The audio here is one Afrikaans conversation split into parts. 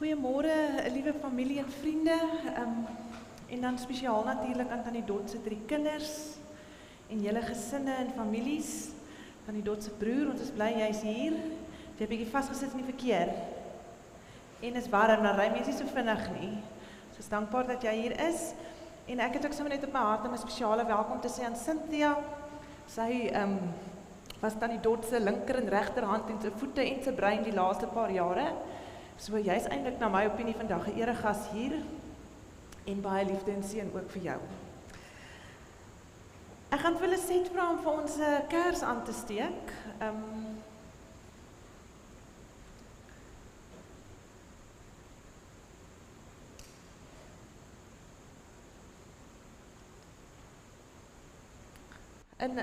Goeiemôre, liewe familie en vriende, en dan spesiaal natuurlik aan Tannie Dot se 3 kinders, en julle gesinne en families, Tannie Dot se broer, ons is bly jy's hier, jy het bietjie vasgesit in die verkeer, en is warm, dan ry mense nie so vinnig nie, so is dankbaar dat jy hier is, en ek het ook sommer net op my hart om 'n spesiale welkom te sê aan Cynthia, sy was Tannie Dot se linker en regterhand en sy voete en sy brein die laaste paar jare, so jy is eintlik na my opinie vandag 'n eregas hier, en baie liefde en seën ook vir jou. Ek gaan vir hulle set vra om vir ons kers aan te steek.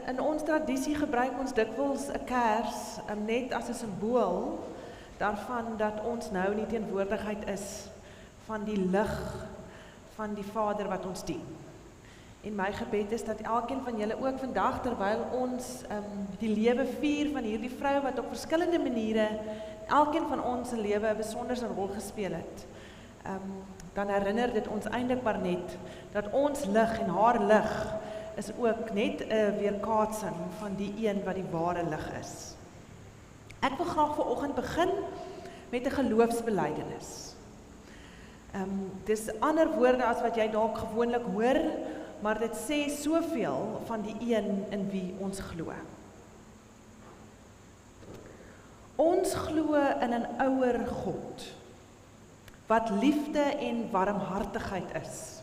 In ons tradisie gebruik ons dikwels 'n kers net as 'n simbool daarvan dat ons nou in die teenwoordigheid is van die lig van die Vader wat ons dien. En my gebed is dat elkeen van julle ook vandag, terwyl ons die lewe vier van hierdie vrou wat op verskillende maniere elkeen van ons se lewe 'n besonderse rol gespeel het, dan herinner dit ons eintlik maar net dat ons lig en haar lig is ook net 'n weerkaatsing van die een wat die ware lig is. Ek wil graag vanoggend begin met 'n geloofsbelijdenis. Dis ander woorde as wat jy dalk gewoonlik hoor, maar dit sê soveel van die een in wie ons glo. Ons glo in 'n ouer God, wat liefde en warmhartigheid is,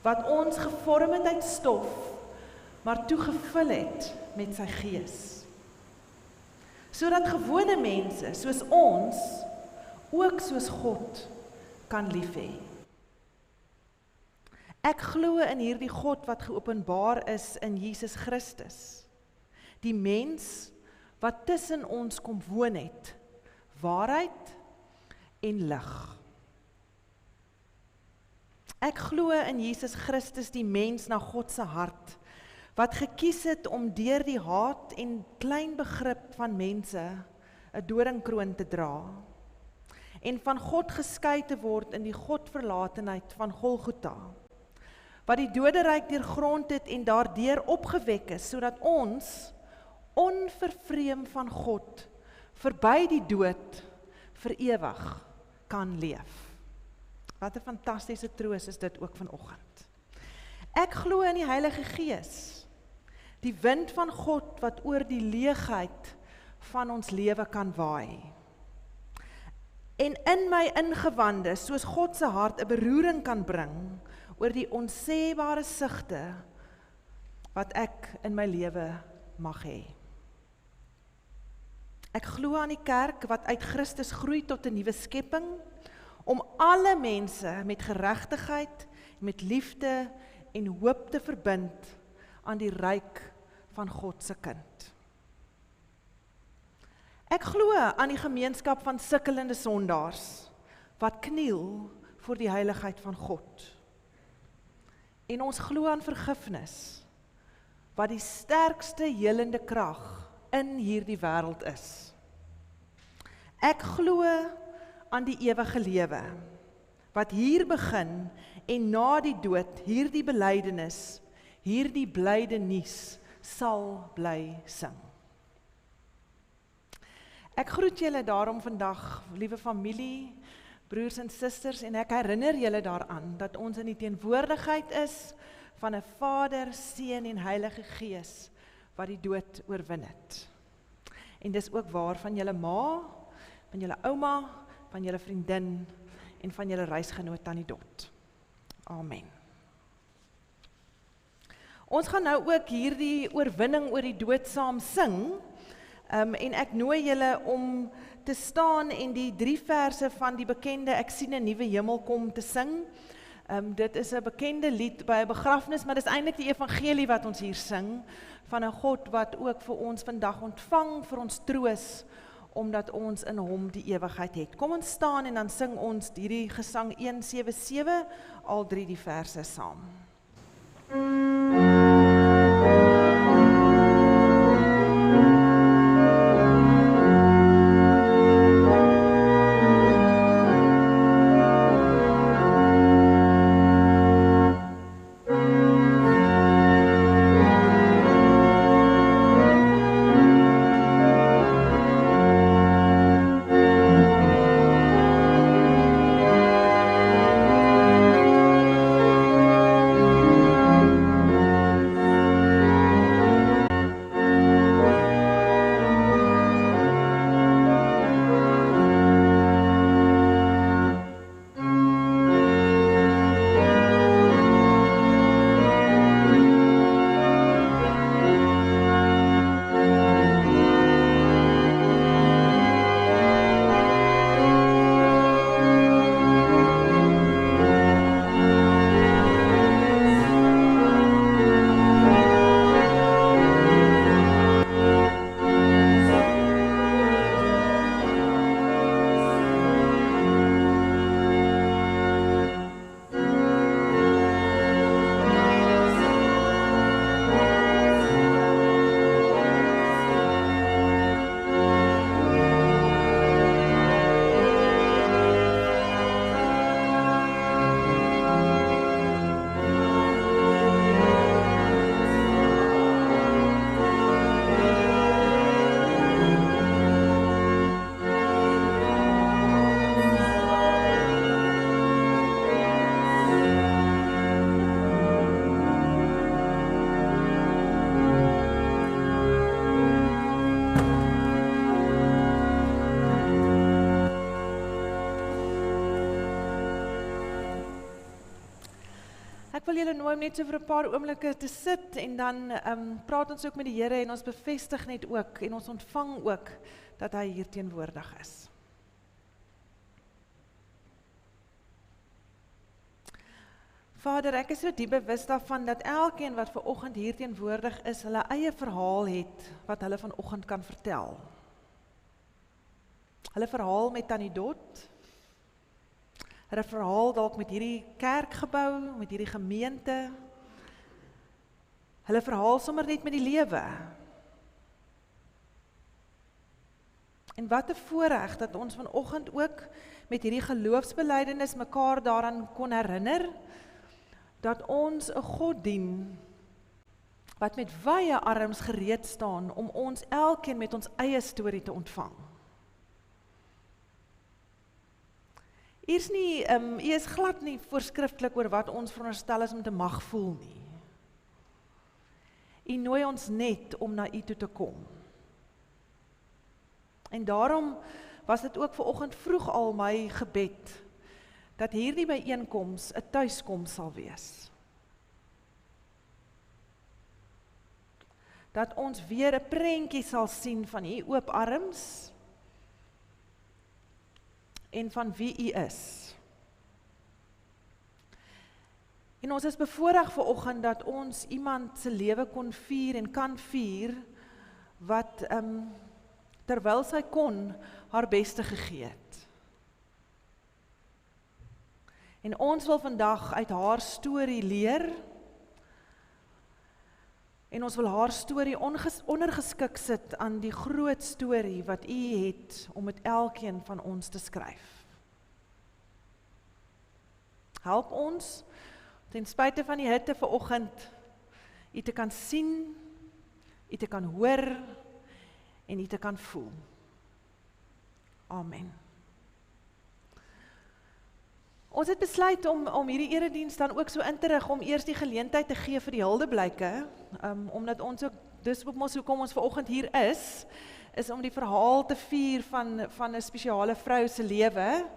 wat ons gevorm het uit stof, maar toegevul het met sy gees, sodat gewone mense, soos ons, ook soos God, kan lief hê. Ek glo in hierdie God wat geopenbaar is in Jesus Christus, die mens wat tussen ons kom woon het, waarheid en lig. Ek glo in Jesus Christus, die mens na God se hart, wat gekies het om deur die haat en klein begrip van mense 'n doringkroon te dra, en van God geskei te word in die Godverlatenheid van Golgotha, wat die doderyk deurgrond het en daardeur opgewek is, sodat ons, onvervreem van God, verby die dood, vir ewig kan leef. Wat 'n fantastiese troos is dit ook vanoggend. Ek glo in die Heilige Gees, die wind van God wat oor die leegheid van ons lewe kan waai. En in my ingewande, soos God se hart 'n beroering kan bring oor die onsêbare sigte wat ek in my lewe mag hê. Ek glo aan die kerk wat uit Christus groei tot 'n nuwe skepping, om alle mense met geregtigheid, met liefde en hoop te verbind aan die ryk van God se kind. Ek glo aan die gemeenskap van sukkelende sondaars, wat kniel voor die heiligheid van God. En ons glo aan vergifnis, wat die sterkste helende krag in hierdie wêreld is. Ek glo aan die ewige lewe, wat hier begin en na die dood hierdie belydenis, hierdie blyde nuus sal bly sing. Ek groet julle daarom vandag, liewe familie, broers en susters, en ek herinner julle daaraan dat ons in die teenwoordigheid is van 'n Vader, Seun en Heilige Gees wat die dood oorwin het. En dis ook waar van julle ma, van julle ouma, van julle vriendin en van julle reisgenoot Tannie Dot. Amen. Ons gaan nou ook hierdie oorwinning oor die dood saam sing, en ek nooi julle om te staan en die 3 verse van die bekende Ek sien 'n nuwe hemel kom te sing. Dit is 'n bekende lied by 'n begrafnis, maar dis eintlik die evangelie wat ons hier sing, van 'n God wat ook vir ons vandag ontvang, vir ons troos, omdat ons in hom die ewigheid het. Kom ons staan en dan sing ons hierdie gesang 177, al 3 die verse saam. Ek wil julle nooi om net so vir 'n paar oomblikke te sit en dan praat ons ook met die Here en ons bevestig net ook en ons ontvang ook dat hy hier teenwoordig is. Vader, ek is so diep bewus daarvan dat elkeen wat vanoggend hier teenwoordig is, hulle eie verhaal het wat hulle vanoggend kan vertel. Hulle verhaal met Tannie Dot, hulle verhaal dalk met hierdie kerkgebou, met hierdie gemeente, hulle verhaal sommer net met die lewe. En wat 'n voorreg dat ons vanoggend ook met hierdie geloofsbelijdenis mekaar daaraan kon herinner, dat ons 'n God dien, wat met wye arms gereed staan, om ons elkeen met ons eie storie te ontvang. U is glad nie voorskrifklik oor wat ons veronderstel is om te mag voel nie. U nooi ons net om na u toe te kom. En daarom was dit ook vanoggend vroeg al my gebed, dat hierdie byeenkoms 'n tuiskoms sal wees. Dat ons weer 'n prentjie sal sien van u oop arms en van wie u is. En ons is bevoorreg vanoggend dat ons iemand se lewe kon vier en kan vier, wat terwyl sy kon, haar beste gegee het. En ons wil vandag uit haar storie leer, en ons wil haar storie ondergeskik sit aan die groot storie wat u het om met elkeen van ons te skryf. Help ons, ten spyte van die hitte vanoggend, u te kan sien, u te kan hoor, en u te kan voel. Amen. Ons het besluit om hierdie erediens dan ook so in te rig, om eers die geleentheid te gee vir die huldeblyke, omdat ons ook, dis hoekom ons vanoggend hier is om die verhaal te vier van 'n spesiale vrou se lewe,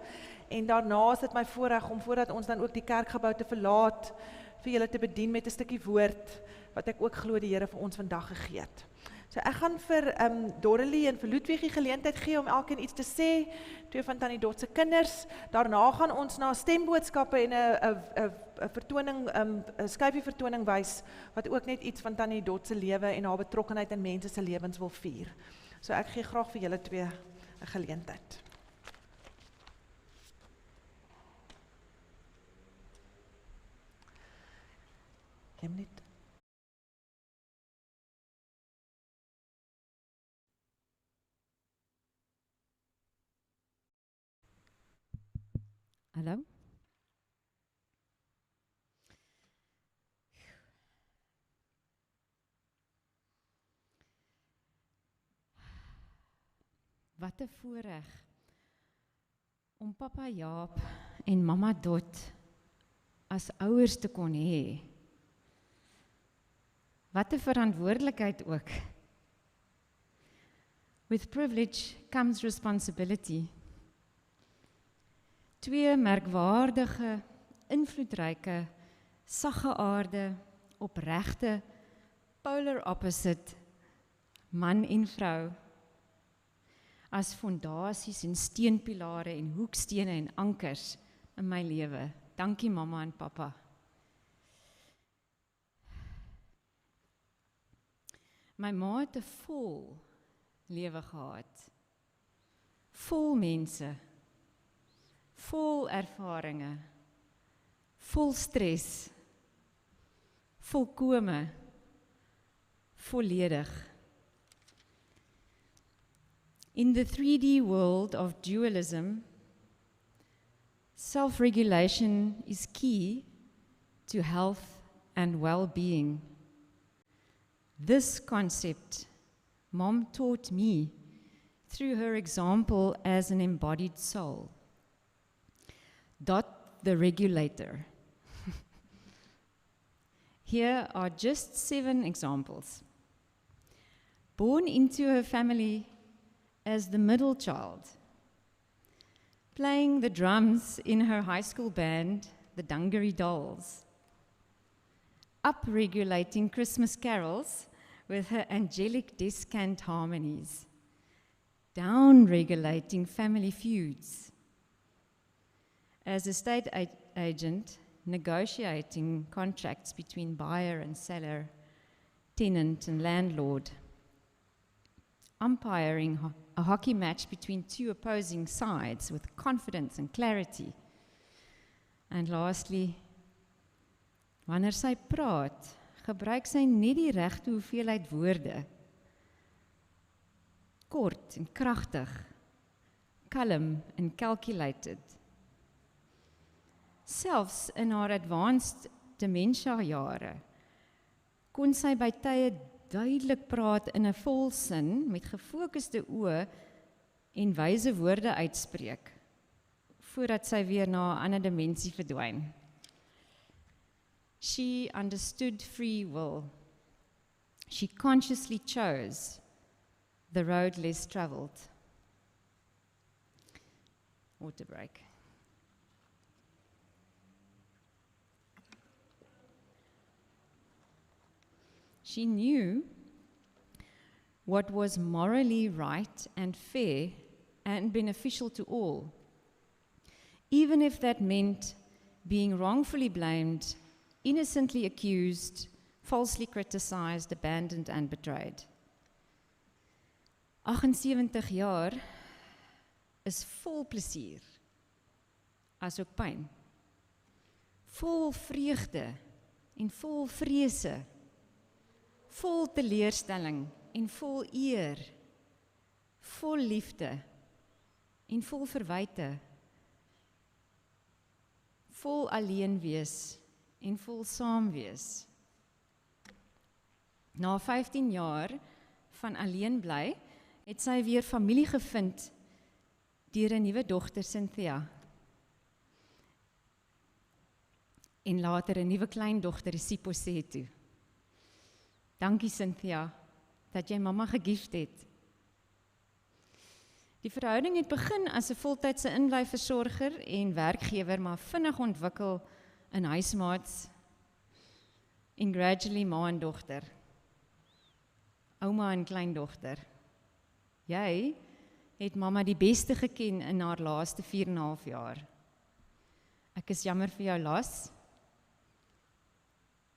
en daarna is dit my voorreg om, voordat ons dan ook die kerkgebou te verlaat, vir julle te bedien met 'n stukkie woord, wat ek ook glo die Here vir ons vandag gegee het. So ek gaan vir Dorothy en vir Ludwig die geleentheid gee om elkeen iets te sê, 2 van Tannie Dot se kinders. Daarna gaan ons na stemboodskappe en 'n vertoning, 'n skyfie vertoning wys, wat ook net iets van Tannie Dot se lewe en haar betrokkenheid in mense se lewens wil vier. So ek gee graag vir julle twee 'n geleentheid. Net. Hallo? Wat 'n voorreg om papa Jaap en mamma Dot as ouers te kon hê. Wat 'n verantwoordelikheid ook. With privilege comes responsibility. 2 merkwaardige, invloedryke, saggeaarde, opregte, polar opposite, man en vrou, as fondasies en steunpilare en hoekstene en ankers in my lewe. Dankie mamma en papa. My ma het 'n vol lewe gehad. Vol mense. Vol ervarings, vol stres, volkome, volledig. In the 3D world of dualism, self-regulation is key to health and well-being. This concept, Mom taught me through her example as an embodied soul. Dot the regulator. Here are just 7 examples. Born into her family as the middle child, playing the drums in her high school band, the Dungaree Dolls, upregulating Christmas carols with her angelic descant harmonies, downregulating family feuds. As a state agent, negotiating contracts between buyer and seller, tenant and landlord, umpiring a hockey match between two opposing sides with confidence and clarity. And lastly, wanneer sy praat, gebruik sy net die regte hoeveelheid woorde. Kort en kragtig, kalm en calculated. Selfs in haar advanced dementia jare kon sy by tye duidelik praat in 'n volsin met gefokusde oë en wyse woorde uitspreek voordat sy weer na 'n ander dimensie verdwyn. She understood free will. She consciously chose the road less traveled. Water break. She knew what was morally right and fair and beneficial to all, even if that meant being wrongfully blamed, innocently accused, falsely criticized, abandoned and betrayed. 78 jaar is vol plesier, asook pyn, vol vreugde en vol vrese, vol teleurstelling en vol eer, vol liefde en vol verwyte, vol alleen wees en vol saam wees. Na 15 jaar van alleen bly, het sy weer familie gevind deur 'n nuwe dogter Cynthia. En later 'n nuwe kleindogter Siposetu. Dankie Cynthia, dat jy mamma gegift het. Die verhouding het begin as 'n voltydse inblyversorger en werkgewer, maar vinnig ontwikkel in huismaats en gradually ma en dogter. Ouma en kleindogter. Jy het mamma die beste geken in haar laaste 4,5 jaar. Ek is jammer vir jou las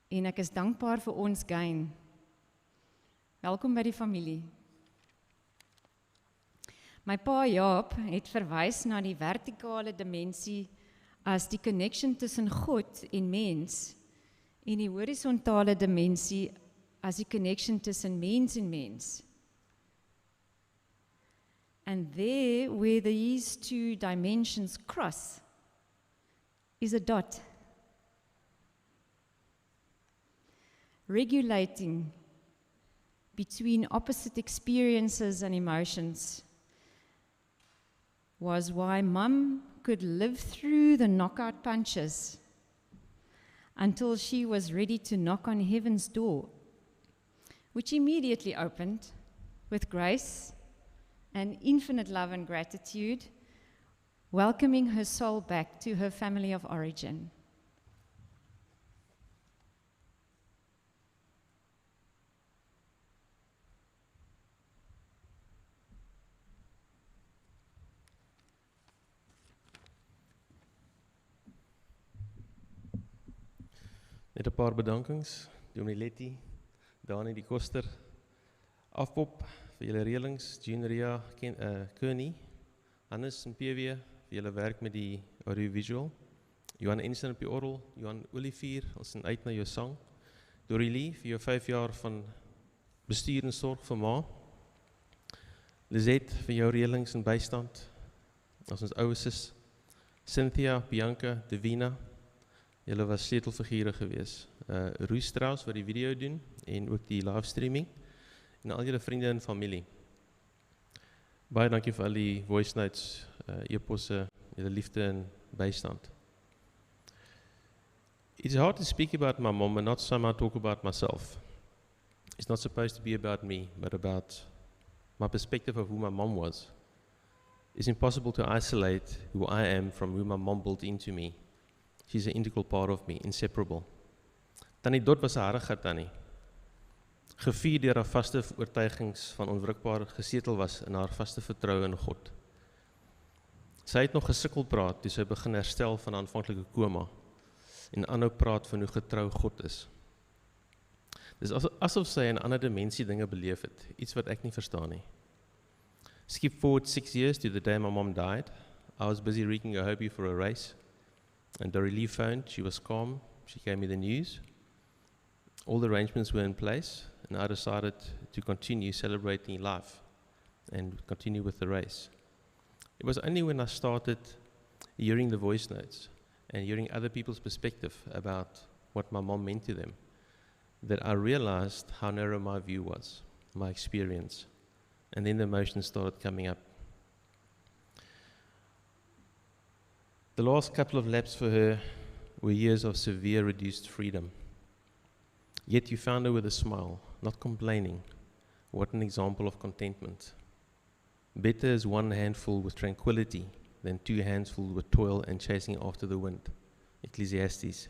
en ek is dankbaar vir ons gain. Welkom by die familie. My pa Jaap het verwys na die vertikale dimensie as die connection tussen God en mens en die horisontale dimensie as die connection tussen mens en mens. And there, where these two dimensions cross, is a dot. Regulating between opposite experiences and emotions was why Mum could live through the knockout punches until she was ready to knock on heaven's door, which immediately opened with grace and infinite love and gratitude, welcoming her soul back to her family of origin. Net 'n paar bedankings, Dominee Letty, Dani die Koster, Afpop vir julle reëlings, Ria Kearney, Hannes en PW vir julle werk met die audiovisual, Johan Ensign op die orgel, Johan Olivier, ons sien uit na jou sang, Dorothy Lee vir jou 5 jaar van bestuur en sorg vir ma, Lizette vir jou reëlings en bystand, as ons ouwe sis, Cynthia, Bianca, Davina, julle was sleutelfigure gewees. Roy Strauss wat die video doen en ook die livestreaming en al julle vriende en familie. Baie dankie vir al die voice notes, e-posse, julle liefde en bystand. It's hard to speak about my mom and not somehow talk about myself. It's not supposed to be about me, but about my perspective of who my mom was. It's impossible to isolate who I am from who my mom built into me. She's an integral part of me, inseparable. Tannie Dot was 'n harige tannie. Gevier deur haar vaste oortuigings van onwrikbaar gesetel was in haar vaste vertroue in God. Sy het nog gesukkel praat toe sy begin herstel van aanvanklike koma en aanhou praat van hoe getrou God is. Dis asof sy in 'n ander dimensie dinge beleef het, iets wat ek nie verstaan nie. Skip forward 6 years to the day my mom died. I was busy rigging a hobby for a race, and Dorothy phoned. She was calm. She gave me the news. All the arrangements were in place, and I decided to continue celebrating life and continue with the race. It was only when I started hearing the voice notes and hearing other people's perspective about what my mom meant to them that I realized how narrow my view was, my experience, and then the emotions started coming up. The last couple of laps for her were years of severe reduced freedom. Yet you found her with a smile, not complaining. What an example of contentment. Better is one handful with tranquility than 2 hands full with toil and chasing after the wind. Ecclesiastes.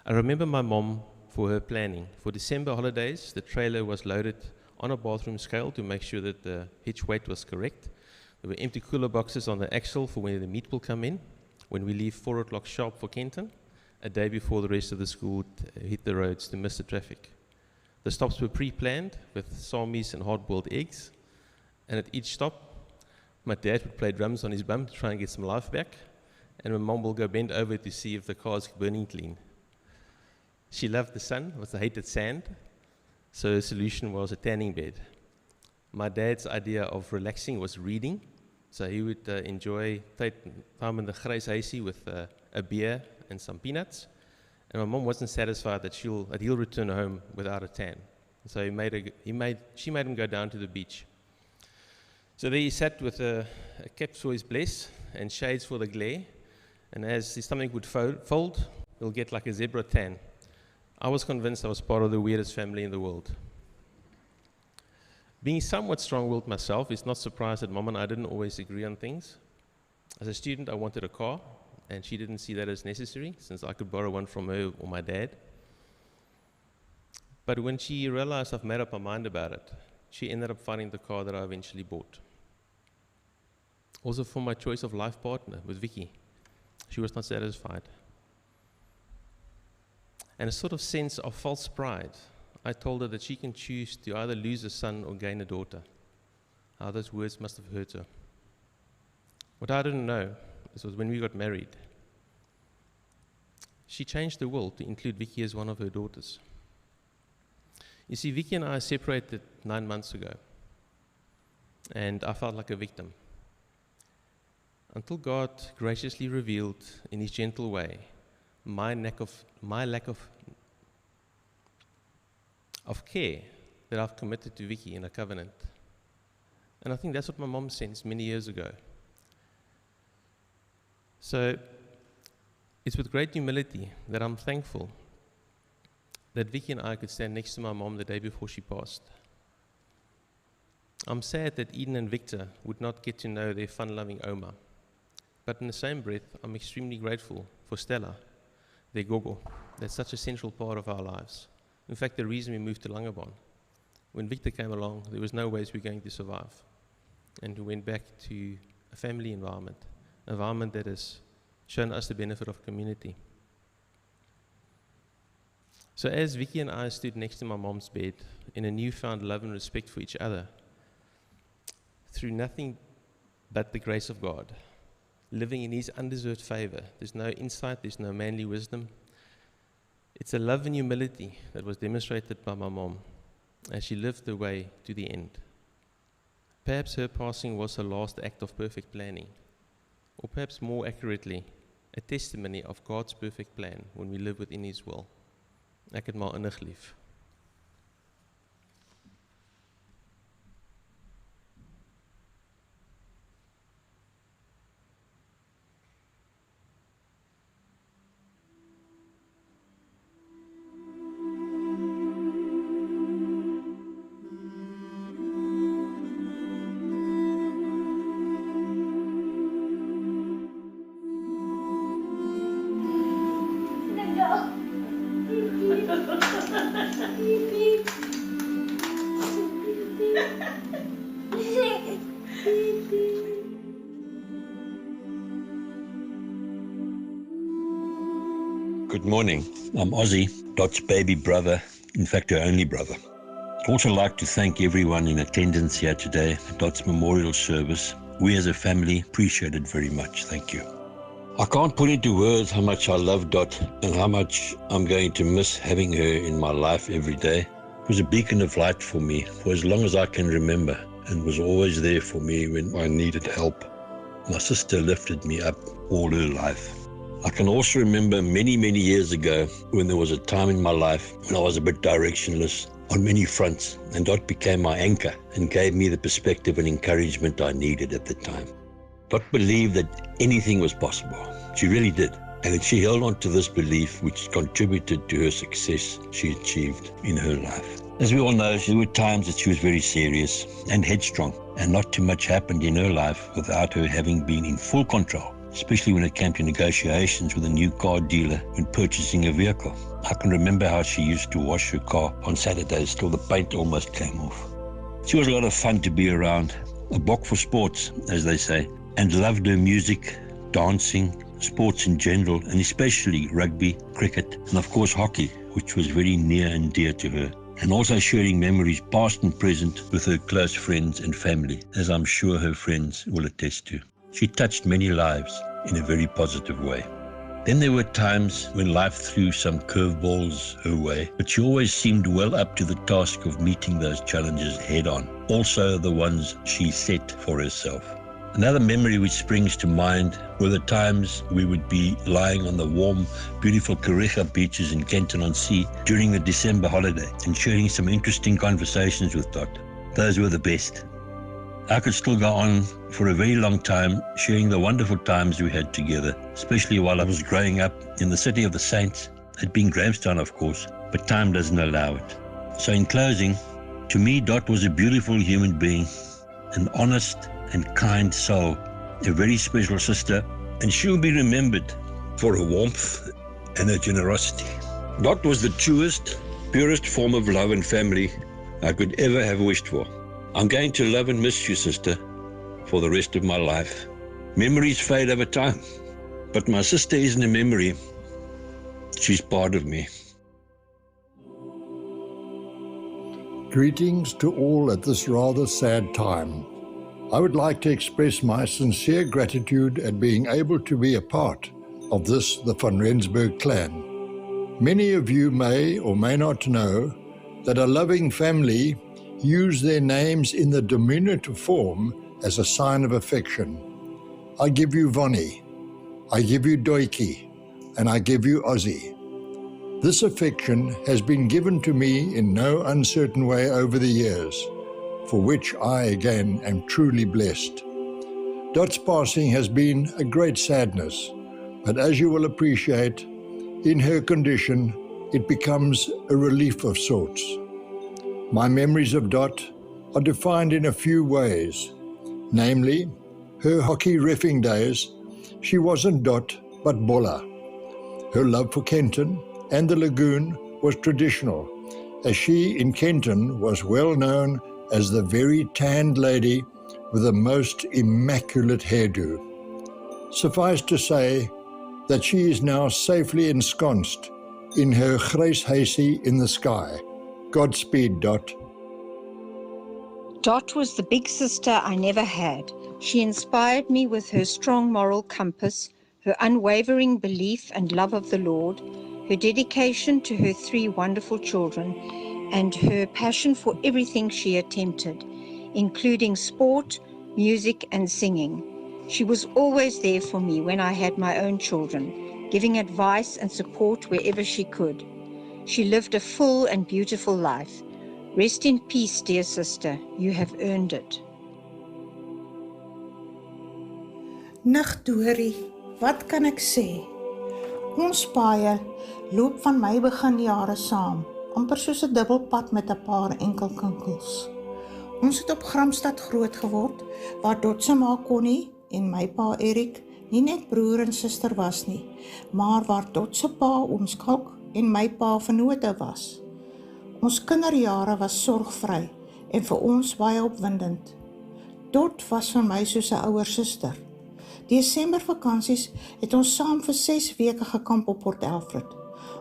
I remember my mom for her planning. For December holidays, the trailer was loaded on a bathroom scale to make sure that the hitch weight was correct. There were empty cooler boxes on the axle for when the meat will come in, when we leave 4 o'clock sharp for Kenton, a day before the rest of the school would hit the roads to miss the traffic. The stops were pre-planned with salmis and hard-boiled eggs, and at each stop, my dad would play drums on his bum to try and get some life back, and my mom will go bend over to see if the car's burning clean. She loved the sun, but hated sand, so the solution was a tanning bed. My dad's idea of relaxing was reading, so he would enjoy time in the grys huisie with a beer and some peanuts. And my mom wasn't satisfied that he'll return home without a tan. So she made him go down to the beach. So there he sat with a cap for his bless and shades for the glare. And as his stomach would fold, he'll get like a zebra tan. I was convinced I was part of the weirdest family in the world. Being somewhat strong-willed myself, it's not surprised that Mom and I didn't always agree on things. As a student, I wanted a car, and she didn't see that as necessary, since I could borrow one from her or my dad. But when she realized I've made up my mind about it, she ended up finding the car that I eventually bought. Also for my choice of life partner with Vicky, she was not satisfied. And a sort of sense of false pride, I told her that she can choose to either lose a son or gain a daughter. How those words must have hurt her. What I didn't know was when we got married, she changed the will to include Vicky as one of her daughters. You see, Vicky and I separated 9 months ago, and I felt like a victim. Until God graciously revealed in His gentle way my lack of care that I've committed to Vicky in a covenant. And I think that's what my mom sensed many years ago. So it's with great humility that I'm thankful that Vicky and I could stand next to my mom the day before she passed. I'm sad that Eden and Victor would not get to know their fun-loving Oma. But in the same breath, I'm extremely grateful for Stella, their gogo. That's such a central part of our lives. In fact, the reason we moved to Langebaan. When Victor came along, there was no ways we were going to survive. And we went back to a family environment, an environment that has shown us the benefit of community. So as Vicky and I stood next to my mom's bed in a newfound love and respect for each other, through nothing but the grace of God, living in His undeserved favor. There's no insight, there's no manly wisdom. It's a love and humility that was demonstrated by my mom as she lived the way to the end. Perhaps her passing was her last act of perfect planning, or perhaps more accurately, a testimony of God's perfect plan when we live within His will. Ek het maar innig lief. Good morning. I'm Ozzy, Dot's baby brother, in fact her only brother. I'd also like to thank everyone in attendance here today at Dot's memorial service. We as a family appreciate it very much. Thank you. I can't put into words how much I love Dot and how much I'm going to miss having her in my life every day. It was a beacon of light for me for as long as I can remember and was always there for me when I needed help. My sister lifted me up all her life. I can also remember many, many years ago when there was a time in my life when I was a bit directionless on many fronts, and Dot became my anchor and gave me the perspective and encouragement I needed at the time. Dot believed that anything was possible. She really did. And she held on to this belief which contributed to her success she achieved in her life. As we all know, there were times that she was very serious and headstrong, and not too much happened in her life without her having been in full control, especially when it came to negotiations with a new car dealer when purchasing a vehicle. I can remember how she used to wash her car on Saturdays till the paint almost came off. She was a lot of fun to be around, a bok for sports, as they say, and loved her music, dancing, sports in general, and especially rugby, cricket, and of course hockey, which was very near and dear to her, and also sharing memories past and present with her close friends and family, as I'm sure her friends will attest to. She touched many lives in a very positive way. Then there were times when life threw some curveballs her way, but she always seemed well up to the task of meeting those challenges head on, also the ones she set for herself. Another memory which springs to mind were the times we would be lying on the warm, beautiful Kariga beaches in Kenton-on-Sea during the December holiday and sharing some interesting conversations with Dot. Those were the best. I could still go on for a very long time sharing the wonderful times we had together, especially while I was growing up in the city of the Saints. It'd been Grahamstown, of course, but time doesn't allow it. So in closing, to me, Dot was a beautiful human being, an honest and kind soul, a very special sister, and she will be remembered for her warmth and her generosity. Dot was the truest, purest form of love and family I could ever have wished for. I'm going to love and miss you, sister, for the rest of my life. Memories fade over time, but my sister isn't a memory. She's part of me. Greetings to all at this rather sad time. I would like to express my sincere gratitude at being able to be a part of this, the Van Rensburg clan. Many of you may or may not know that a loving family use their names in the diminutive form as a sign of affection. I give you Vonnie, I give you Doiki, and I give you Ozzy. This affection has been given to me in no uncertain way over the years, for which I again am truly blessed. Dot's passing has been a great sadness, but as you will appreciate, in her condition, it becomes a relief of sorts. My memories of Dot are defined in a few ways, namely, her hockey reffing days, she wasn't Dot but Bolla. Her love for Kenton and the lagoon was traditional, as she in Kenton was well known as the very tanned lady with the most immaculate hairdo. Suffice to say that she is now safely ensconced in her Grace Hasey in the sky. Godspeed, Dot. Dot was the big sister I never had. She inspired me with her strong moral compass, her unwavering belief and love of the Lord, her dedication to her 3 wonderful children, and her passion for everything she attempted, including sport, music, and singing. She was always there for me when I had my own children, giving advice and support wherever she could. She lived a full and beautiful life. Rest in peace, dear sister. You have earned it. Nig Dorothy, wat kan ek sê? Ons paie loop van my beginjare saam, amper soos 'n dubbelpad met 'n paar enkelkinkels. Ons het op Gramstad groot geword, waar Dot se ma Connie en my pa Erik nie net broer en suster was nie, maar waar Dot se pa oom Skalk en my pa vennote was. Ons kinderjare was sorgvry en vir ons baie opwindend. Dot was vir my soos 'n ouer suster. Desember vakansies het ons saam vir 6 weke gekamp op Port Alfred.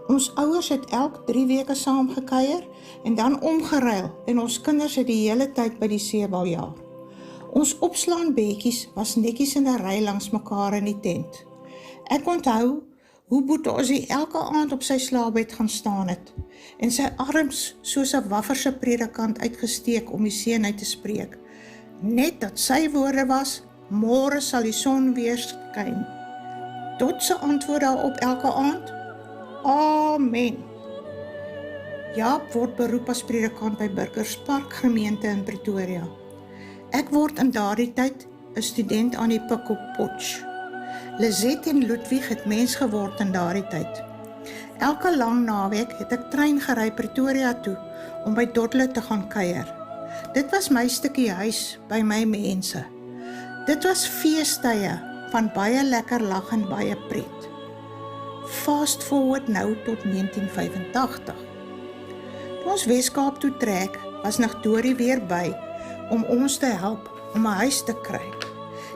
Ons ouers het elk 3 weke saam gekuier en dan omgeruil en ons kinders het die hele tyd by die seebal-jaar. Ons opslaanbedjies was netjies in 'n ry langs mekaar in die tent. Ek onthou hoe Boetosie elke aand op sy slaapbed gaan staan het en sy arms soos 'n wafferse predikant uitgesteek om die seën uit te spreek. Net dat sy woorde was, môre sal die son weer skyn. Tot sy antwoord daarop elke aand, Amen. Jaap word beroep as predikant by Burgerspark gemeente in Pretoria. Ek word in daardie tyd 'n student aan die Pikop Potch. Lizette en Ludwig het mens geword in daardie tyd. Elke lang naweek het ek trein gery Pretoria toe om by Dodle te gaan kuier. Dit was my stukkie huis by my mense. Dit was feestye van baie lekker lag en baie pret. Fast forward nou tot 1985. Toe ons Weskaap toe trek, was Dorothy weer by om ons te help om 'n huis te kry.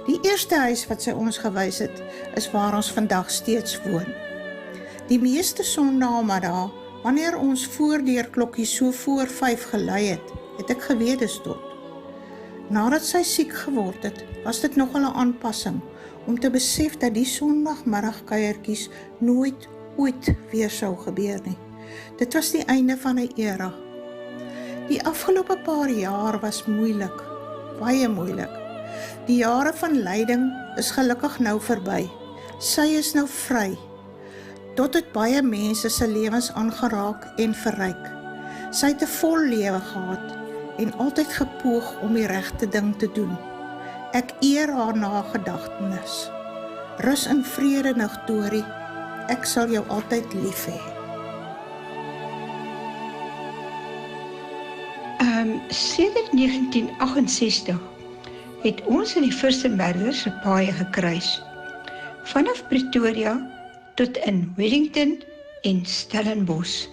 Die eerste huis wat sy ons gewys het, is waar ons vandag steeds woon. Die meeste Sondagmiddae, wanneer ons voordeurklokkie so voor 5 gelui het ek geweet dis tot. Nadat sy siek geword het, was dit nogal 'n aanpassing om te besef dat die Sondagmiddagkuiertjies nooit ooit weer sou gebeur nie. Dit was die einde van 'n era. Die afgelope paar jaar was moeilik, baie moeilik. Die jare van lyding is gelukkig nou verby. Sy is nou vry. Tot het baie mense se lewens aangeraak en verryk. Sy het 'n vol lewe gehad en altyd gepoog om die regte ding te doen. Ek eer haar nagedagtenis. Rus in vrede, Dorothy. Ek sal jou altyd lief hê. Sedert 1968 het ons in die Furstenbergers se paaie gekruis. Vanaf Pretoria tot in Wellington en Stellenbosch.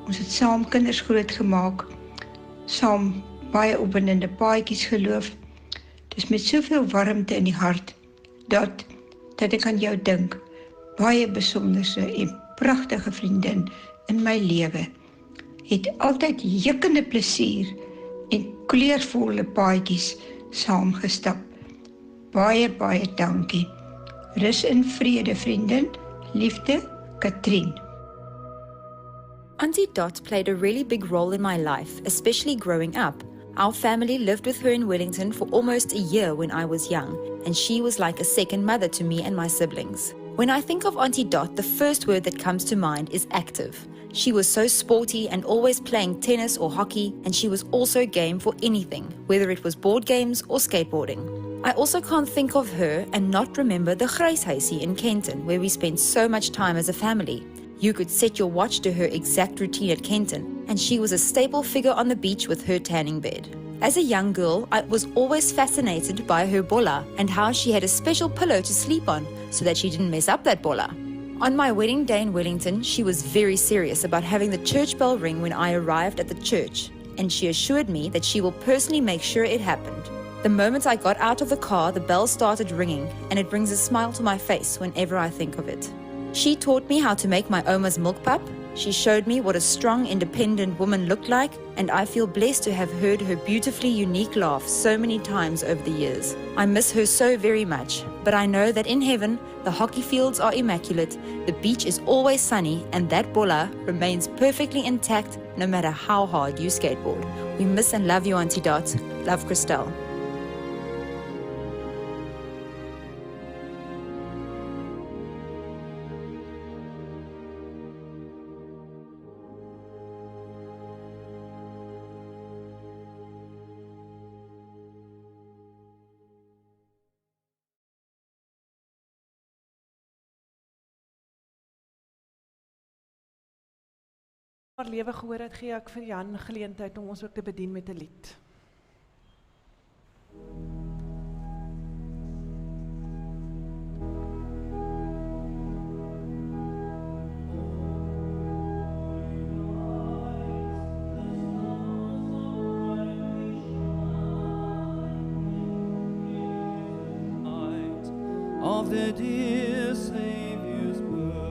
Ons het saam kinders grootgemaak, saam baie opwindende paadjies geloof. Dis met soveel warmte in die hart, dat ek aan jou dink, baie besonderse en pragtige vriendin in my lewe, het altyd jukkende plesier en kleurvolle paadjies saamgestap. Baie, baie dankie. Rus in vrede, vriendin. Liefde, Katrien. Auntie Dot played a really big role in my life, especially growing up. Our family lived with her in Wellington for almost a year when I was young, and she was like a second mother to me and my siblings. When I think of Auntie Dot, the first word that comes to mind is active. She was so sporty and always playing tennis or hockey, and she was also game for anything, whether it was board games or skateboarding. I also can't think of her and not remember the Gryshuisie in Kenton, where we spent so much time as a family. You could set your watch to her exact routine at Kenton, and she was a staple figure on the beach with her tanning bed. As a young girl, I was always fascinated by her bolla and how she had a special pillow to sleep on so that she didn't mess up that bolla. On my wedding day in Wellington, she was very serious about having the church bell ring when I arrived at the church, and she assured me that she will personally make sure it happened. The moment I got out of the car, the bell started ringing, and it brings a smile to my face whenever I think of it. She taught me how to make my Oma's milk pap. She showed me what a strong, independent woman looked like, and I feel blessed to have heard her beautifully unique laugh so many times over the years. I miss her so very much, but I know that in heaven, the hockey fields are immaculate, the beach is always sunny, and that bolla remains perfectly intact no matter how hard you skateboard. We miss and love you, Auntie Dot. Love, Christelle. Haar lewe gehoor het, gee ek vir Jan geleentheid om ons ook te bedien met 'n lied. Of the dear Savior's birth,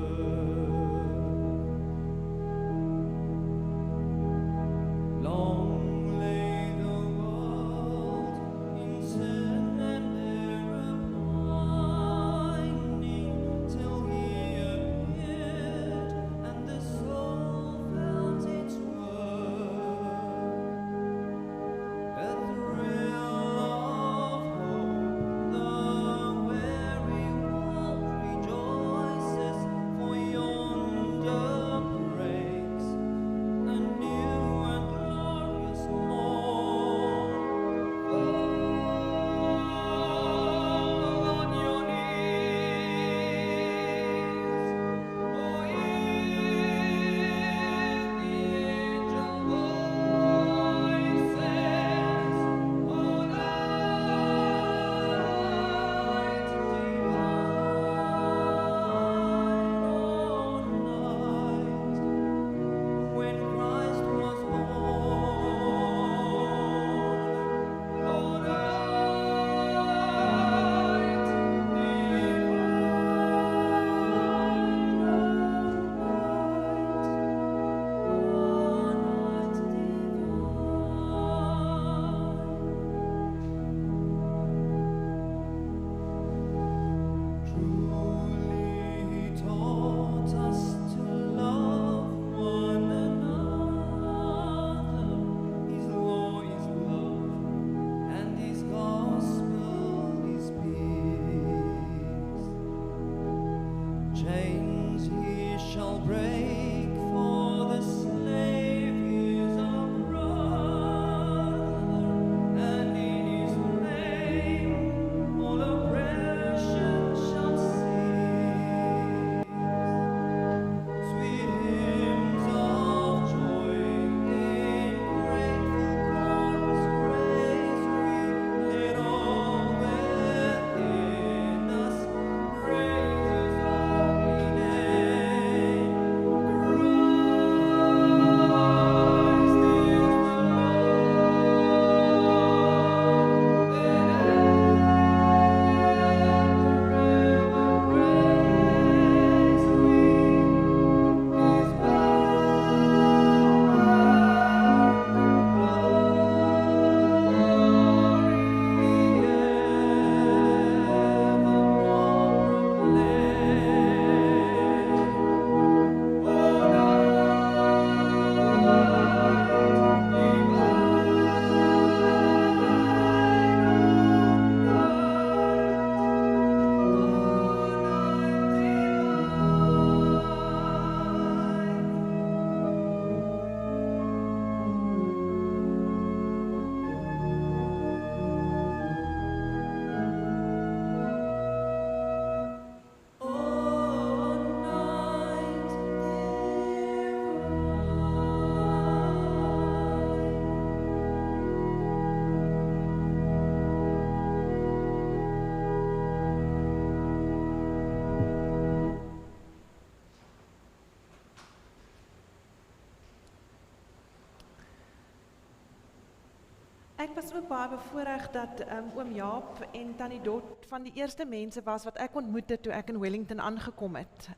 Ek was ook baie bevoorreg dat oom Jaap en tannie Dot van die eerste mense was wat ek ontmoet het toe ek in Wellington aangekom het,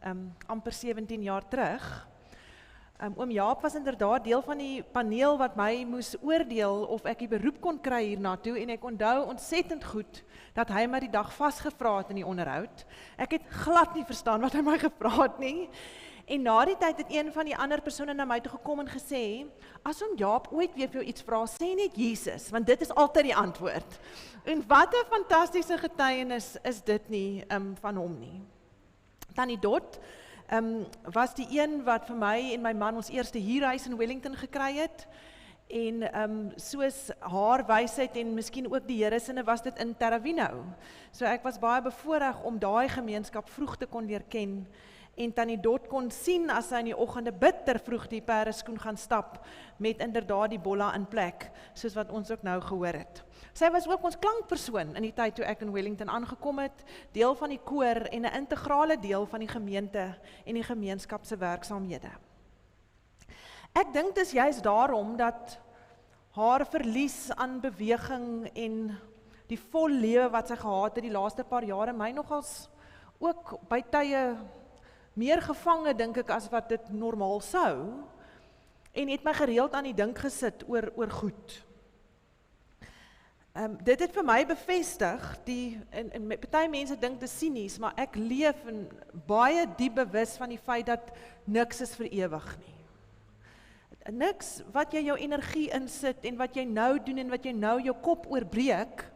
amper 17 jaar terug. Oom Jaap was inderdaad deel van die paneel wat my moes oordeel of ek die beroep kon kry hiernatoe en ek onthou ontsettend goed dat hy my die dag vasgevra het in die onderhoud. Ek het glad nie verstaan wat hy my gevra het nie. En na die tyd het een van die ander persone na my toe gekom en gesê, as oom Jaap ooit weer vir jou iets vra, sê net Jesus, want dit is altyd die antwoord. En wat 'n fantastiese getuienis is dit nie van hom nie. Tannie Dot was die een wat vir my en my man ons eerste huurhuis in Wellington gekry het. En soos haar wysheid en miskien ook die Here sinne was dit in Terravino. So ek was baie bevoorreg om daai gemeenskap vroeg te kon leer ken. En tannie Dot kon sien as sy in die oggende bitter vroeg die perdeskoen gaan stap met inderdaad die bolla in plek, soos wat ons ook nou gehoor het. Sy was ook ons klankpersoon in die tyd toe ek in Wellington aangekom het, deel van die koor en 'n integrale deel van die gemeente en die gemeenskap se werksaamhede. Ek dink dis juist daarom dat haar verlies aan beweging en die vol lewe wat sy gehad het die laaste paar jare my nogals ook by tye meer gevange, dink ek, as wat dit normaal sou, en het my gereeld aan die dink gesit oor goed. Dit het vir my bevestig, en party mense dink dit is sinies, maar ek leef in baie diep bewus van die feit dat niks is vir ewig nie. Niks wat jy jou energie insit, en wat jy nou doen, en wat jy nou jou kop oorbreek,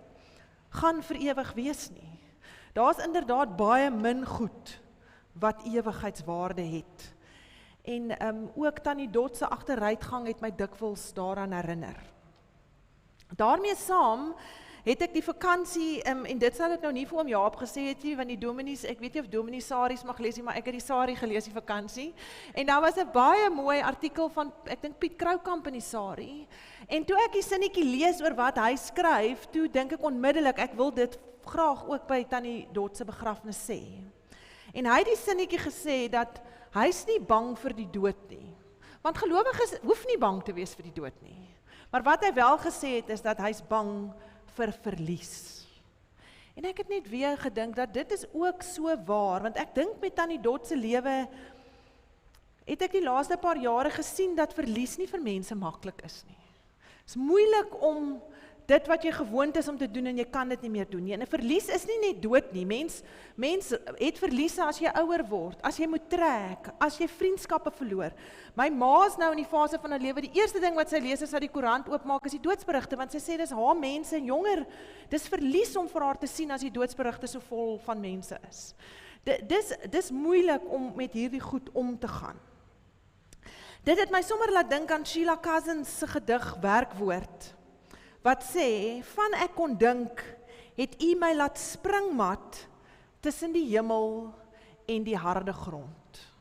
gaan vir ewig wees nie. Daar's inderdaad baie min goed, wat ewigheidswaarde het. En ook tannie Dot se agteruitgang het my dikwels daaraan herinner. Daarmee saam het ek die vakansie, en dit sal ek nou nie vir oom Jaap gesê het nie, want die dominees, ek weet nie of dominees saries mag lees nie, maar ek het die sarie gelees die vakansie, en daar was 'n baie mooi artikel van, ek dink Piet Kroukamp in die sarie, en toe ek die sinnetjie lees oor wat hy skryf, toe dink ek onmiddellik, ek wil dit graag ook by tannie Dot se begrafnis sê. En hy het die sinnetjie gesê dat hy's nie bang vir die dood nie. Want gelowiges hoef nie bang te wees vir die dood nie. Maar wat hy wel gesê het is dat hy's bang vir verlies. En ek het net weer gedink dat dit is ook so waar, want ek dink met tannie Dot se lewe het ek die laaste paar jare gesien dat verlies nie vir mense maklik is nie. Dit is moeilik om dit wat jy gewoond is om te doen en jy kan dit nie meer doen nie. En 'n verlies is nie net dood nie. Mens het verliese as jy ouer word, as jy moet trek, as jy vriendskappe verloor. My ma is nou in die fase van haar lewe, die eerste ding wat sy lees as sy die koerant oopmaak is die doodsberigte, want sy sê dis haar mense en jonger, dis verlies om vir haar te sien as die doodsberigte so vol van mense is. Dis moeilik om met hierdie goed om te gaan. Dit het my sommer laat dink aan Sheila Cousins se gedig Werkwoord, wat sê, van ek kon dink, het u my laat springmat tussen die hemel en die harde grond.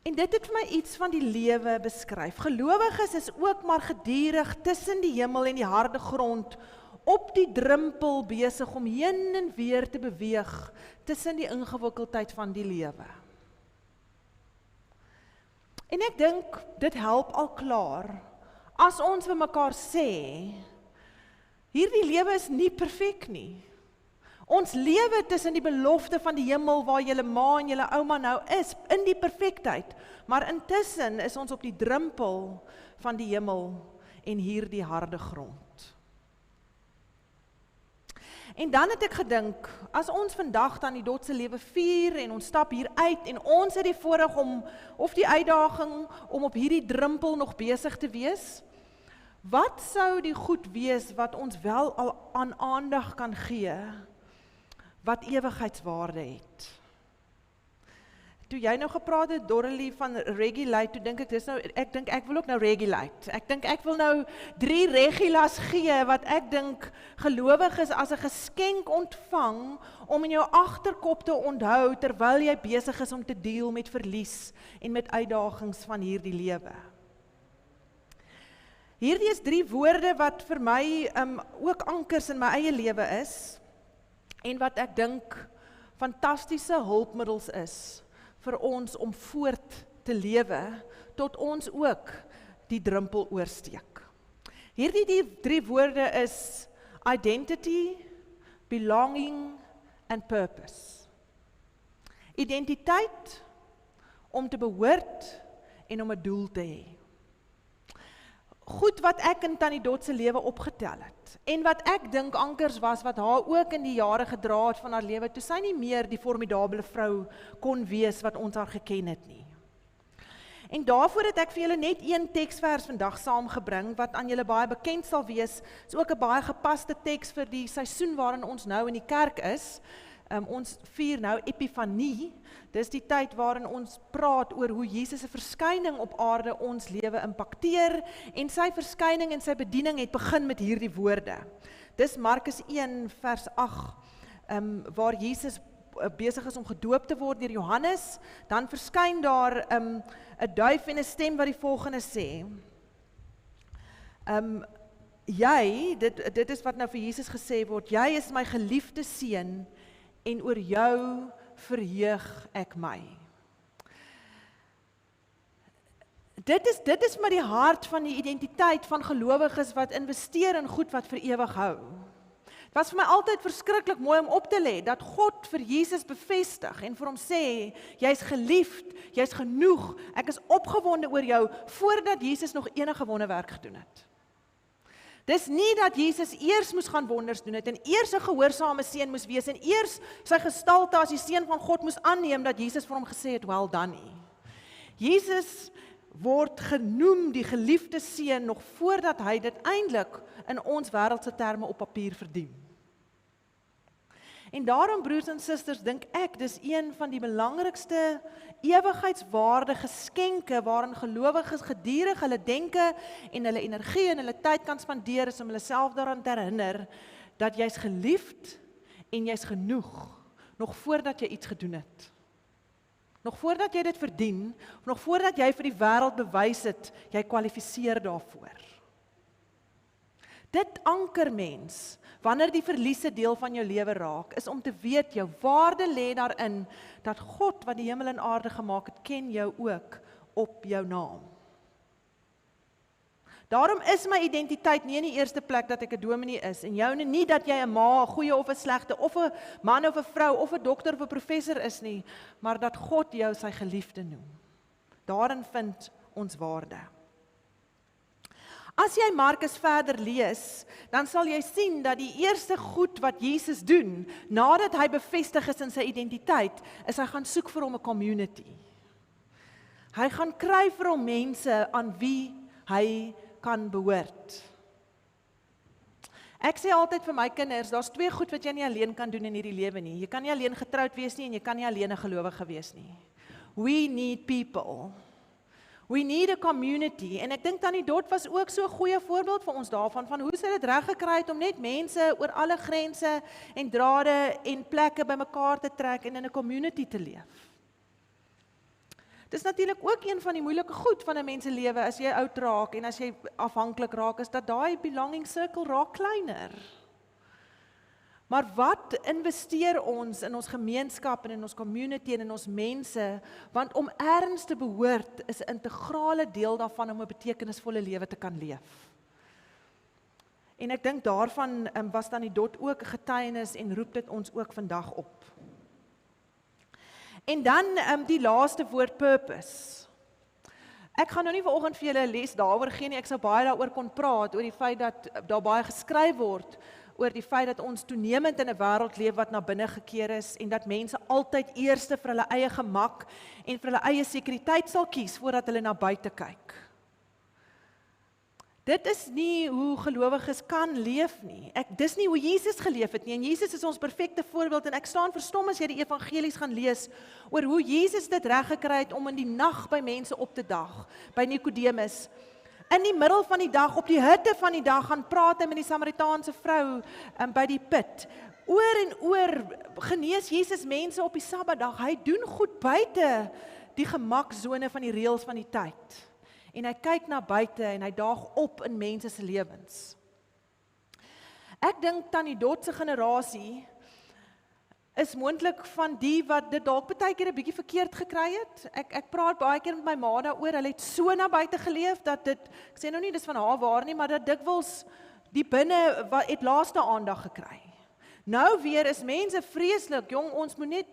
En dit het vir my iets van die lewe beskryf. Gelowiges is ook maar gedurig tussen die hemel en die harde grond, op die drempel besig om heen en weer te beweeg, tussen die ingewikkeldheid van die lewe. En ek dink, dit help al klaar, as ons vir mekaar sê, hierdie lewe is nie perfek nie. Ons lewe tussen die belofte van die hemel waar julle ma en julle ouma nou is, in die perfektheid, maar intussen is ons op die drempel van die hemel en hierdie harde grond. En dan het ek gedink, as ons vandag dan die Dot se lewe vier en ons stap hier uit en ons het die voorreg om, of die uitdaging om op hierdie drempel nog besig te wees, wat sou die goed wees wat ons wel al aan aandag kan gee, wat ewigheidswaarde het? Toe jy nou gepraat het, Dorothy, van regulate, toe dink ek, ek wil ook nou regulate. Ek dink ek wil nou 3 regulas gee, wat ek dink gelowiges as 'n geskenk ontvang, om in jou agterkop te onthou, terwyl jy besig is om te deel met verlies, en met uitdagings van hierdie lewe. Hierdie is 3 woorde wat vir my ook ankers in my eie lewe is, en wat ek dink fantastiese hulpmiddels is, vir ons om voort te lewe, tot ons ook die drempel oorsteek. Hierdie die 3 woorde is identity, belonging and purpose. Identiteit, om te behoort en om 'n doel te hê. Goed wat ek in Tannie Dot se lewe opgetel het, en wat ek dink ankers was, wat haar ook in die jare gedra het van haar lewe, toe sy nie meer die formidabele vrou kon wees wat ons haar geken het nie. En daarvoor het ek vir julle net een teksvers vandag saamgebring, wat aan julle baie bekend sal wees, is ook 'n baie gepaste teks vir die seisoen waarin ons nou in die kerk is. Ons vier nou Epifanie, dis die tyd waarin ons praat oor hoe Jesus se verskyning op aarde ons lewe impakteer, en sy verskyning en sy bediening het begin met hierdie woorde. Dis Markus 1 vers 8, waar Jesus besig is om gedoop te word deur Johannes, dan verskyn daar 'n duif en 'n stem wat die volgende sê. Dit is wat nou vir Jesus gesê word, jy is my geliefde seun, en oor jou verheug ek my. Dit is maar die hart van die identiteit van gelowiges wat investeer in goed wat vir ewig hou. Het was vir my altyd verskriklik mooi om op te lê, dat God vir Jesus bevestig en vir hom sê, jy's geliefd, jy's genoeg, ek is opgewonde oor jou, voordat Jesus nog enige wonderwerk gedoen het. Dis nie dat Jesus eers moes gaan wonders doen het, en eers 'n gehoorsame seun moes wees, en eers sy gestalte as die seun van God moes aanneem, dat Jesus vir hom gesê het, well done nie. Jesus word genoem die geliefde seun, nog voordat hy dit eintlik in ons wêreldse terme op papier verdien. En daarom, broers en susters, dink ek, dis een van die belangrikste ewigheidswaardige geskenke waarin gelowiges gedurig hulle denke en hulle energie en hulle tyd kan spandeer, is om hulle self daaraan te herinner dat jy's geliefd en jy's genoeg, nog voordat jy iets gedoen het. Nog voordat jy dit verdien, nog voordat jy vir die wêreld bewys het, jy kwalifiseer daarvoor. Dit anker mens, wanneer die verliese deel van jou lewe raak, is om te weet, jou waarde lê daarin, dat God wat die hemel en aarde gemaak het, ken jou ook op jou naam. Daarom is my identiteit nie in die eerste plek dat ek 'n dominee is, en joune nie dat jy 'n ma, 'n goeie of 'n slegte, of 'n man of 'n vrou, of 'n dokter of 'n professor is nie, maar dat God jou sy geliefde noem. Daarin vind ons waarde. As jy Markus verder lees, dan sal jy sien dat die eerste goed wat Jesus doen, nadat hy bevestig is in sy identiteit, is hy gaan soek vir hom 'n community. Hy gaan kry vir hom mense aan wie hy kan behoort. Ek sê altyd vir my kinders, daar's 2 goed wat jy nie alleen kan doen in hierdie lewe nie. Jy kan nie alleen getroud wees nie, en jy kan nie alleen 'n gelowige wees nie. We need people. We need a community, en ek dink Tannie Dot was ook so 'n goeie voorbeeld vir ons daarvan, van hoe sy dit reg gekry het om net mense oor alle grense en drade en plekke bymekaar te trek en in 'n community te leef. Dis natuurlik ook een van die moeilike goed van 'n mens se lewe, as jy oud raak en as jy afhanklik raak, is dat daai belonging circle raak kleiner. Maar wat investeer ons in ons gemeenskap en in ons community en in ons mense, want om ergens te behoort is 'n integrale deel daarvan om 'n betekenisvolle lewe te kan leef. En ek dink daarvan was Tannie Dot ook 'n getuienis en roep dit ons ook vandag op. En dan die laaste woord, purpose. Ek gaan nou nie vanoggend vir julle 'n les daaroor gee nie, ek sou baie daaroor kon praat, oor die feit dat daar baie geskryf word, oor die feit dat ons toenemend in 'n wêreld leef wat na binne gekeer is, en dat mense altyd eerste vir hulle eie gemak en vir hulle eie sekuriteit sal kies, voordat hulle na buite kyk. Dit is nie hoe gelowiges kan leef nie. Dis nie hoe Jesus geleef het nie, en Jesus is ons perfekte voorbeeld, en ek staan verstom as jy die evangelies gaan lees, oor hoe Jesus dit reg gekry het om in die nag by mense op te dag, by Nikodemus, in die middel van die dag, op die hitte van die dag, gaan praat hy met die Samaritaanse vrou by die put. Oor en oor genees Jesus mense op die Sabbatdag. Hy doen goed buite die gemaksone van die reëls van die tyd. En hy kyk na buite en hy daag op in mense se lewens. Ek dink Tannie Dot se generasie is moontlik van die wat dit dalk baie keer 'n bietjie verkeerd gekry het. Ek praat baie keer met my ma daaroor, hulle het so na buite geleef, dat dit, ek sê nou nie dis van haar waar nie, maar dat dikwels die binne het laaste aandag gekry. Nou weer is mense vreeslik, jong, ons moet net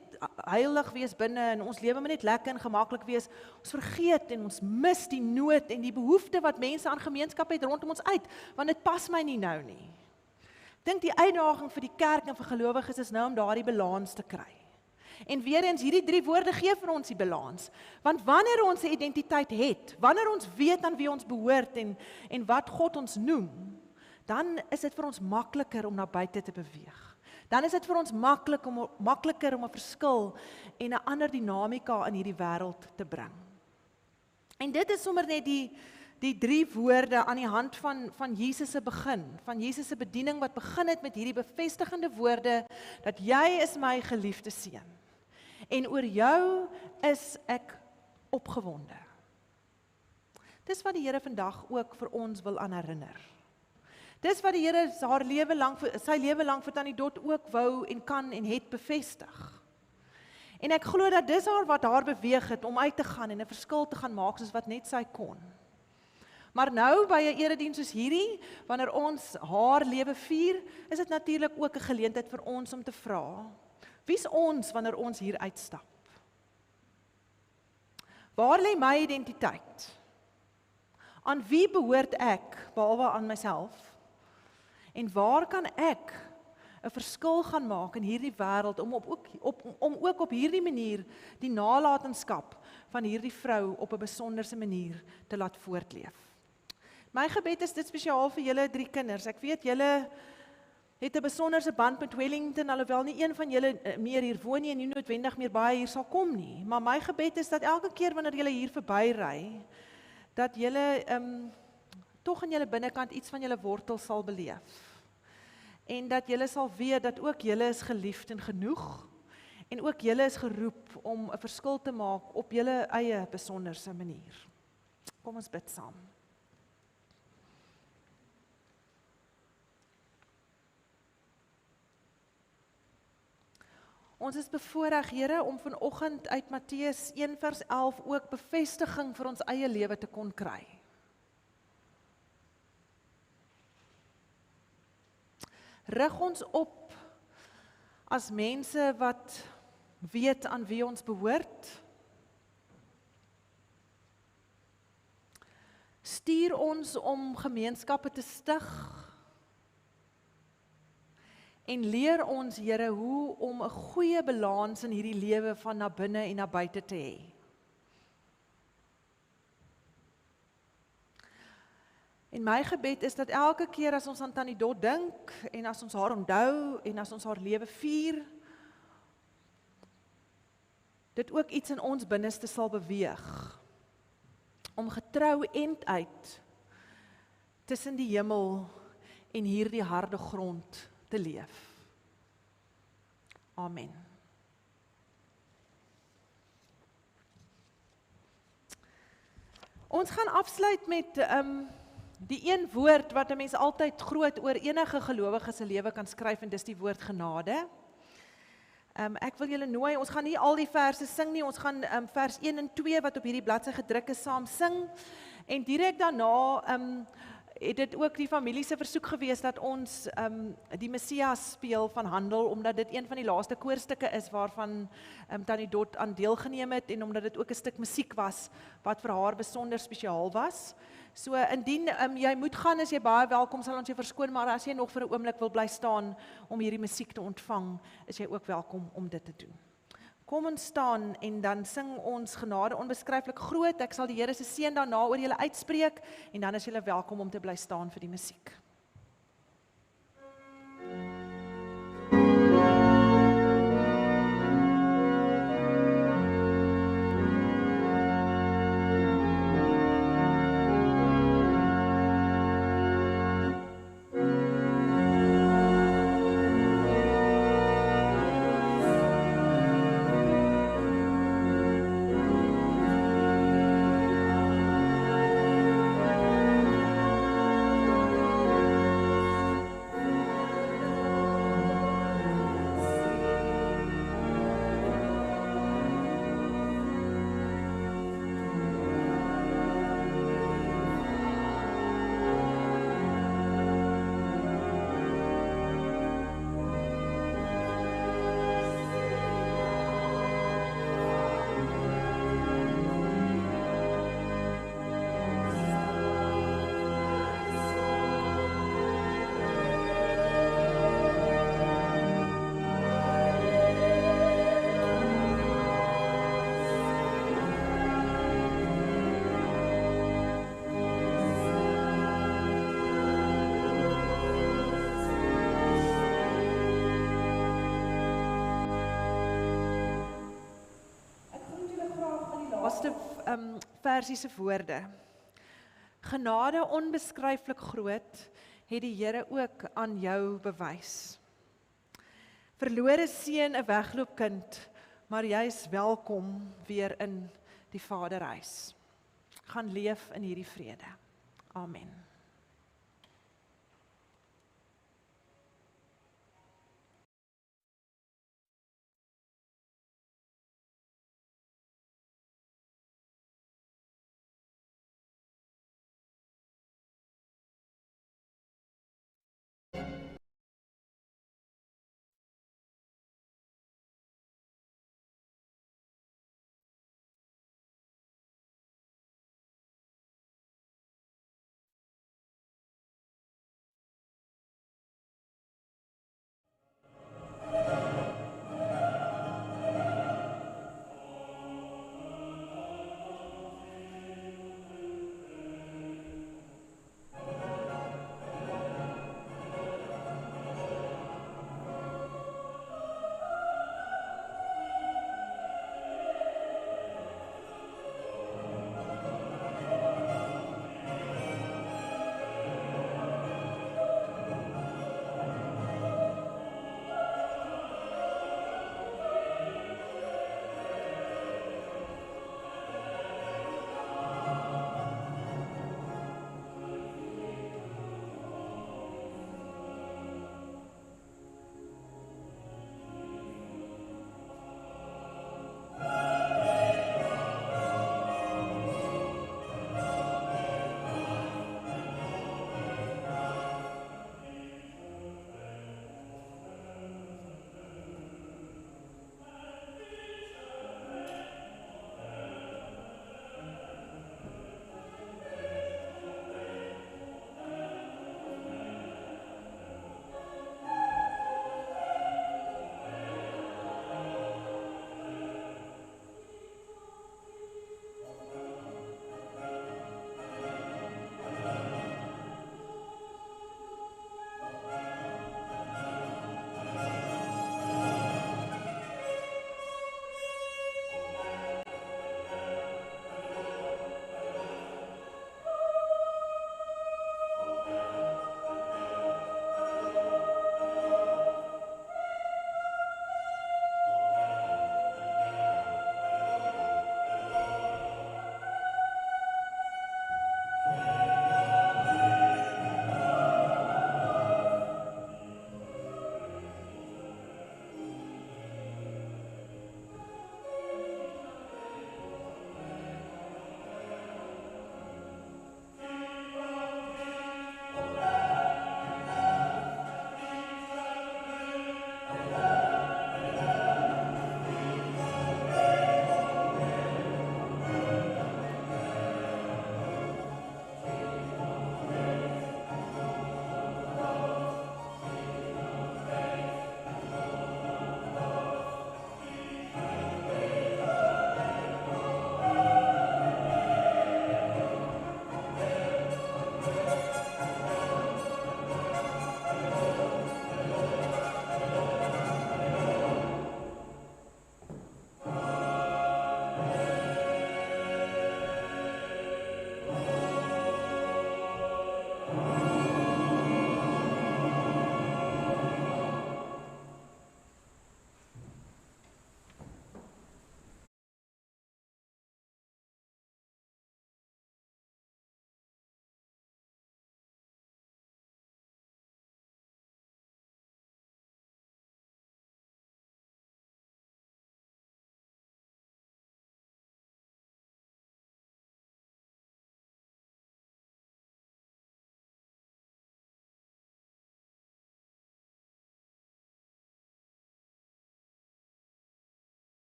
heilig wees binne, en ons lewe moet net lekker en gemaklik wees. Ons vergeet en ons mis die nood en die behoefte wat mense aan gemeenskap het rondom ons uit, want dit pas my nie nou nie. Ek dink die uitdaging vir die kerk en vir gelowiges is nou om daardie balans te kry. En weer eens, hierdie 3 woorde gee vir ons die balans. Want wanneer ons 'n identiteit het, wanneer ons weet aan wie ons behoort en wat God ons noem, dan is dit vir ons makliker om na buite te beweeg. Dan is dit vir ons makliker om 'n verskil en 'n ander dinamika in hierdie wêreld te bring. En dit is sommer net die 3 woorde aan die hand van Jesus se begin, van Jesus se bediening wat begin het met hierdie bevestigende woorde, dat jy is my geliefde seun. En oor jou is ek opgewonde. Dis wat die Here vandag ook vir ons wil aan herinner. Dis wat die Here sy lewe lank vir Tannie Dot ook wou en kan en het bevestig. En ek glo dat dis wat haar beweeg het om uit te gaan en 'n verskil te gaan maak soos wat net sy kon. Maar nou by 'n erediens soos hierdie, wanneer ons haar lewe vier, is dit natuurlik ook 'n geleentheid vir ons om te vra, wie's ons wanneer ons hier uitstap? Waar lê my identiteit? Aan wie behoort ek, behalwe aan myself? En waar kan ek 'n verskil gaan maak in hierdie wêreld om ook op hierdie manier die nalatenskap van hierdie vrou op 'n besonderse manier te laat voortleef? My gebed is dit spesiaal vir julle 3 kinders. Ek weet julle het 'n besonderse band met Wellington, alhoewel nie een van julle meer hier woon nie en nie noodwendig meer baie hier sal kom nie. Maar my gebed is dat elke keer wanneer julle hier verbyry, dat julle tog in julle binnekant iets van julle wortel sal beleef. En dat julle sal weet dat ook julle is geliefd en genoeg, en ook julle is geroep om 'n verskil te maak op julle eie besonderse manier. Kom ons bid saam. Ons is bevoorreg, Here, om vanoggend uit Matteus 1 vers 11 ook bevestiging vir ons eie lewe te kon kry. Rig ons op as mense wat weet aan wie ons behoort. Stuur ons om gemeenskappe te stig. En leer ons, Here, hoe om 'n goeie balans in hierdie lewe van na binne en na buite te hê. En my gebed is dat elke keer as ons aan Tannie Dot dink, en as ons haar onthou, en as ons haar lewe vier, dit ook iets in ons binneste sal beweeg, om getrou end uit, tussen die hemel en hierdie harde grond te leef. Amen. Ons gaan afsluit met die een woord wat 'n mens altyd groot oor enige gelowige se lewe kan skryf, en dis die woord genade. Ek wil julle nooi, ons gaan nie al die verse sing nie, ons gaan vers 1 en 2 wat op hierdie bladsy gedruk is saam sing, en direk daarna het dit ook die familie se versoek gewees dat ons die Messias speel van Handel, omdat dit een van die laaste koorstukke is waarvan Tannie Dot aan deelgeneem het, en omdat dit ook 'n stuk musiek was wat vir haar besonder spesiaal was. So indien jy moet gaan, is jy baie welkom, sal ons jou verskoon, maar as jy nog vir 'n oomblik wil bly staan om hierdie musiek te ontvang, is jy ook welkom om dit te doen. Kom ons staan en dan sing ons genade onbeskryflik groot. Ek sal die Here se seën daarna oor julle uitspreek, en dan is julle welkom om te bly staan vir die musiek. versie se woorde. Genade onbeskryflik groot, het die Here ook aan jou bewys. Verlore seun, 'n wegloopkind, maar jy's welkom weer in die Vaderhuis. Gaan leef in hierdie vrede. Amen.